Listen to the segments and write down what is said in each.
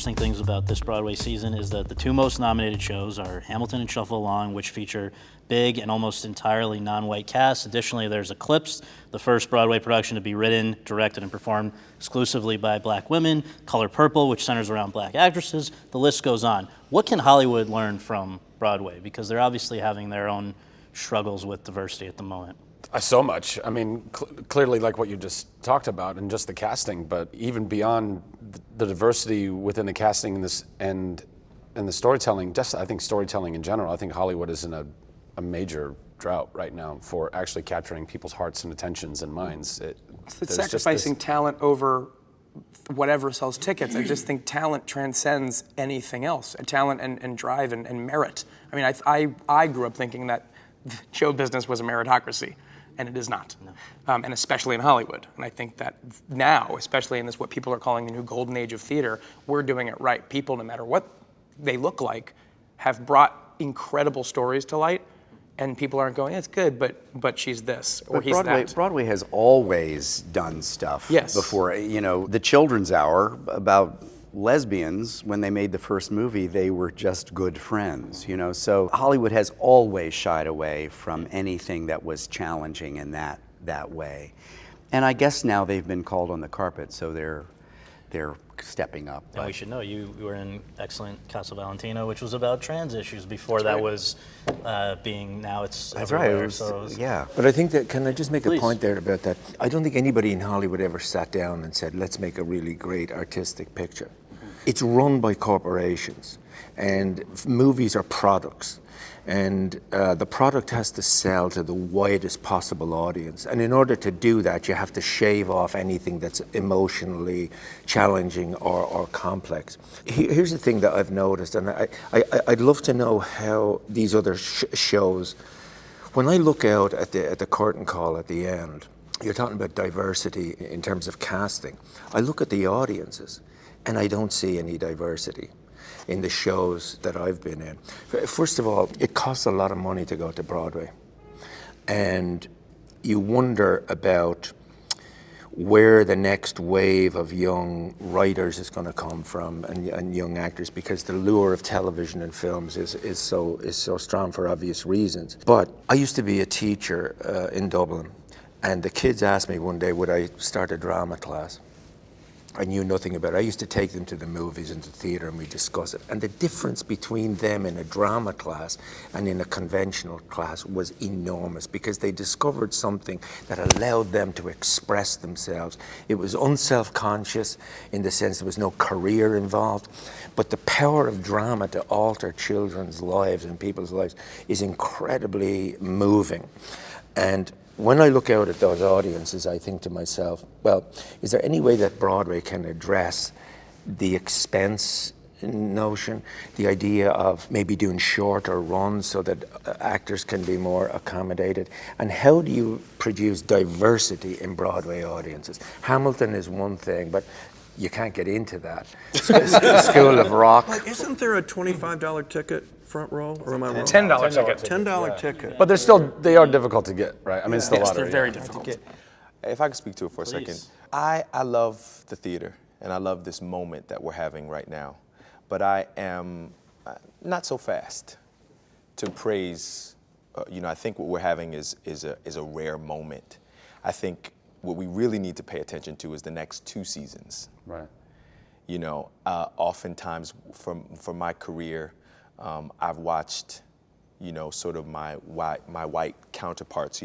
interesting things about this Broadway season is that the two most nominated shows are Hamilton and Shuffle Along, which feature big and almost entirely non-white casts. Additionally, there's Eclipse, the first Broadway production to be written, directed, and performed exclusively by black women, Color Purple, which centers around black actresses. The list goes on. What can Hollywood learn from Broadway? Because they're obviously having their own struggles with diversity at the moment. So much. I mean, clearly like what you just talked about and just the casting, but even beyond the diversity within the casting and the storytelling, just I think storytelling in general, I think Hollywood is in a major drought right now for actually capturing people's hearts and attentions and minds. It's sacrificing talent over whatever sells tickets. I just think talent transcends anything else. Talent and drive and merit. I mean, I grew up thinking that show business was a meritocracy. And it is not, no. And especially in Hollywood. And I think that now, especially in this what people are calling the new golden age of theater, we're doing it right. People, no matter what they look like, have brought incredible stories to light, and people aren't going, it's good, but she's this, or he's that. Broadway has always done stuff before. You know, the Children's Hour about lesbians, when they made the first movie, they were just good friends, you know. So Hollywood has always shied away from anything that was challenging in that way. And I guess now they've been called on the carpet, so they're stepping up. Yeah, we should know you were in excellent Casa Valentino, which was about trans issues before that was being, now it's That's everywhere, right. so Yeah, but I think that, can I just make Please. a point there about that? I don't think anybody in Hollywood ever sat down and said, let's make a really great artistic picture. It's run by corporations, and movies are products, and the product has to sell to the widest possible audience. And in order to do that, you have to shave off anything that's emotionally challenging or complex. Here's the thing that I've noticed, and I'd love to know how these other shows, when I look out at the curtain call at the end, you're talking about diversity in terms of casting. I look at the audiences, and I don't see any diversity in the shows that I've been in. First of all, it costs a lot of money to go to Broadway. And you wonder about where the next wave of young writers is going to come from and young actors, because the lure of television and films is so strong for obvious reasons. But I used to be a teacher in Dublin, and the kids asked me one day, would I start a drama class? I knew nothing about it. I used to take them to the movies and the theater, and we discuss it. And the difference between them in a drama class and in a conventional class was enormous, because they discovered something that allowed them to express themselves. It was unself-conscious in the sense there was no career involved, but the power of drama to alter children's lives and people's lives is incredibly moving. And when I look out at those audiences, I think to myself, well, is there any way that Broadway can address the expense notion, the idea of maybe doing shorter runs so that actors can be more accommodated? And how do you produce diversity in Broadway audiences? Hamilton is one thing, but you can't get into that. School of Rock. Like, isn't there a $25 ticket front row, or am I wrong? $10 ticket. $10 ticket. But they are difficult to get, right? I mean, it's the lottery. They're very difficult. If I could speak to it for a second. I love the theater, and I love this moment that we're having right now. But I am not so fast to praise, I think what we're having is a rare moment. I think what we really need to pay attention to is the next 2 seasons. Right. You know, oftentimes from my career, I've watched, sort of my white counterparts.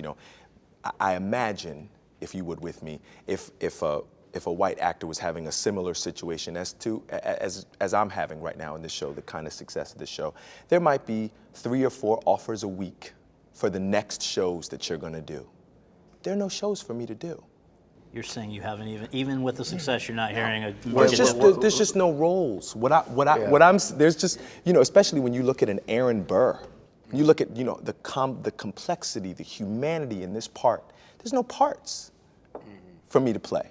I imagine, if you would with me, if a white actor was having a similar situation as I'm having right now in this show, the kind of success of this show, there might be 3 or 4 offers a week for the next shows that you're going to do. There are no shows for me to do. You're saying you haven't even with the success, you're not hearing a There's just no roles. There's just, especially when you look at an Aaron Burr, you look at, the complexity, the humanity in this part, there's no parts for me to play,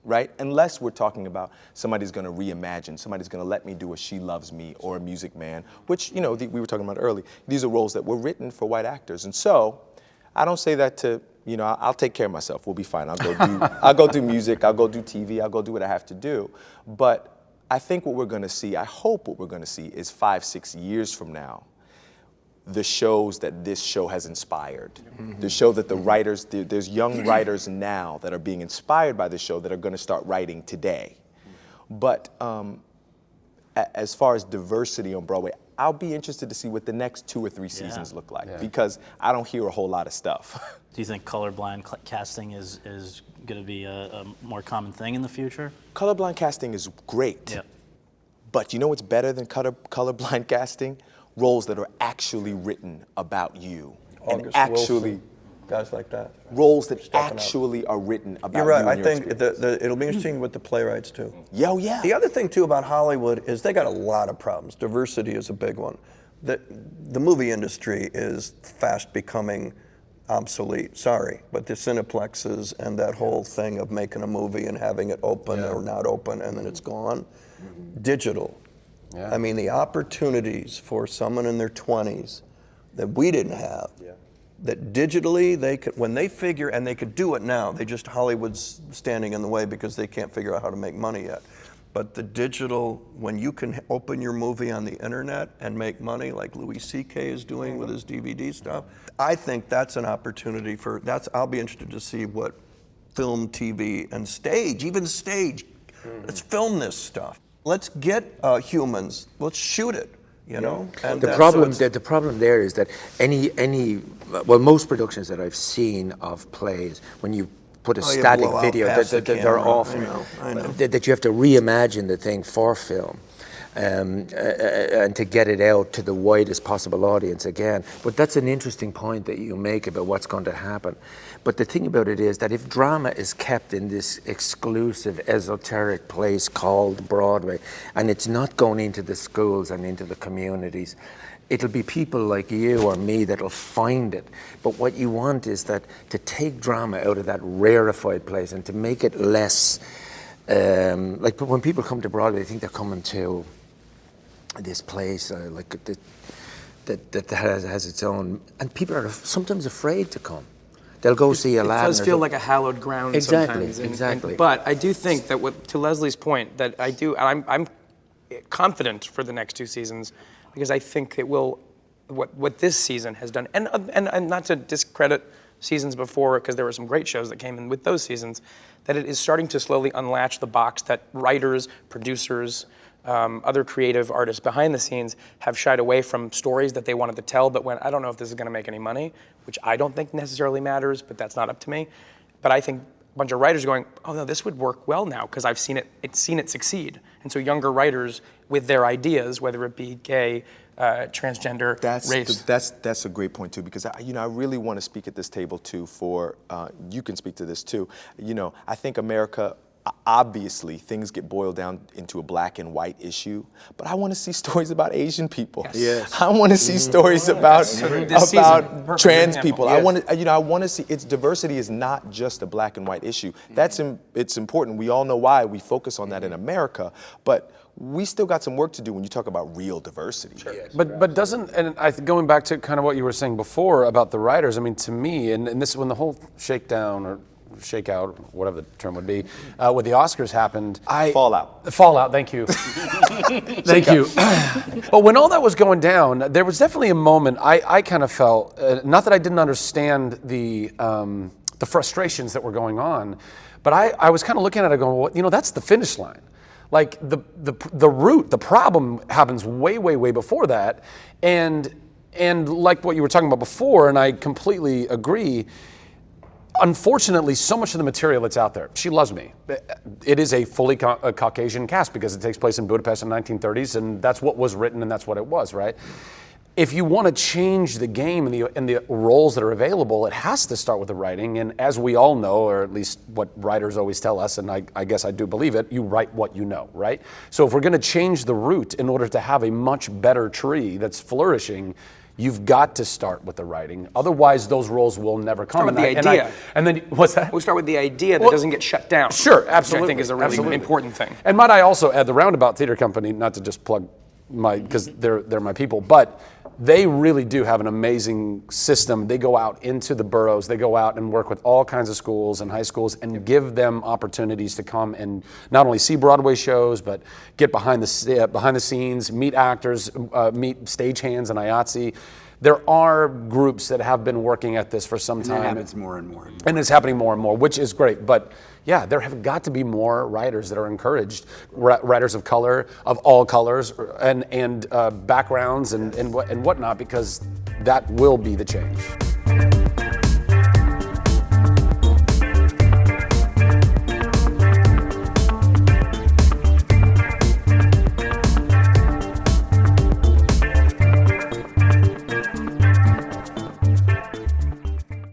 right? Unless we're talking about somebody's gonna reimagine, somebody's gonna let me do a She Loves Me or a Music Man, which, we were talking about earlier. These are roles that were written for white actors. And so, I don't say that to, I'll take care of myself. We'll be fine. I'll go do music. I'll go do TV. I'll go do what I have to do. But I think what we're going to see, I hope what we're going to see is 5-6 years from now, the shows that this show has inspired. The show that the writers, there's young writers now that are being inspired by the show that are going to start writing today. But as far as diversity on Broadway, I'll be interested to see what the next 2 or 3 seasons look like, because I don't hear a whole lot of stuff. Do you think colorblind casting is going to be a more common thing in the future? Colorblind casting is great. Yeah. But you know what's better than colorblind casting? Roles that are actually written about you. August and actually, Wilson, guys like that. Roles that actually are written about You're right. you. I and your think experience. it'll be interesting with the playwrights too. Yeah, yeah. The other thing too about Hollywood is they got a lot of problems. Diversity is a big one. The movie industry is fast becoming obsolete. Sorry, but the cineplexes and that whole thing of making a movie and having it open or not open and then it's gone. Digital. Yeah. I mean, the opportunities for someone in their 20s that we didn't have, that digitally they could, when they figure, and they could do it now, Hollywood's standing in the way because they can't figure out how to make money yet. But the digital, when you can open your movie on the internet and make money like Louis C.K. is doing with his DVD stuff, I think that's an opportunity I'll be interested to see what film, TV, and stage, even stage, let's film this stuff. Let's get humans. Let's shoot it. You know. And the problem there is that most productions that I've seen of plays, when you put a static video, they're off. I know. That you have to reimagine the thing for film. And to get it out to the widest possible audience again. But that's an interesting point that you make about what's going to happen. But the thing about it is that if drama is kept in this exclusive, esoteric place called Broadway, and it's not going into the schools and into the communities, it'll be people like you or me that'll find it. But what you want is that to take drama out of that rarefied place and to make it less, like when people come to Broadway, they think they're coming to this place that has its own, and people are sometimes afraid to come. They'll go see Aladdin. It does feel like a hallowed ground sometimes. Exactly. But I do think that, to Leslie's point, that I'm confident for the next 2 seasons, because I think it will, what this season has done, and not to discredit seasons before, because there were some great shows that came in with those seasons, that it is starting to slowly unlatch the box that writers, producers, other creative artists behind the scenes have shied away from stories that they wanted to tell, but when I don't know if this is going to make any money, which I don't think necessarily matters, but that's not up to me. But I think a bunch of writers going, oh no, this would work well now because I've seen it succeed. And so younger writers with their ideas, whether it be gay, transgender, race. That's a great point too, because I really want to speak at this table too. You can speak to this too. I think America. Obviously, things get boiled down into a black and white issue, but I want to see stories about Asian people. Yes. I want to see stories about trans people. Yes. I want to see. Its diversity is not just a black and white issue. It's important. We all know why we focus on that in America, but we still got some work to do when you talk about real diversity. Sure. Yes. But doesn't, and going back to kind of what you were saying before about the writers, I mean, to me, and this is when the whole shakedown or shakeout, whatever the term would be, with the Oscars happened. Fallout, thank you. Thank you. But when all that was going down, there was definitely a moment I kind of felt, not that I didn't understand the frustrations that were going on, but I was kind of looking at it going, well, that's the finish line. Like the root, the problem happens way before that. And like what you were talking about before, and I completely agree, unfortunately, so much of the material that's out there, She Loves Me, it is a fully Caucasian cast because it takes place in Budapest in the 1930s, and that's what was written and that's what it was, right? If you want to change the game and the roles that are available, it has to start with the writing, and as we all know, or at least what writers always tell us, and I guess I do believe it, you write what you know, right? So if we're going to change the root in order to have a much better tree that's flourishing, you've got to start with the writing. Otherwise, those roles will never come. Start with the idea. And then, what's that? We start with the idea that doesn't get shut down. Sure, absolutely. Which I think is a really important thing. And might I also add the Roundabout Theater Company, not to just plug because they're my people, but they really do have an amazing system. They go out into the boroughs, they go out and work with all kinds of schools and high schools and give them opportunities to come and not only see Broadway shows, but get behind the scenes, meet actors, meet stagehands and IATSE. There are groups that have been working at this for some time. And it happens more and more. And it's happening more and more, which is great. But yeah, there have got to be more writers that are encouraged, writers of color, of all colors, and backgrounds and whatnot, because that will be the change.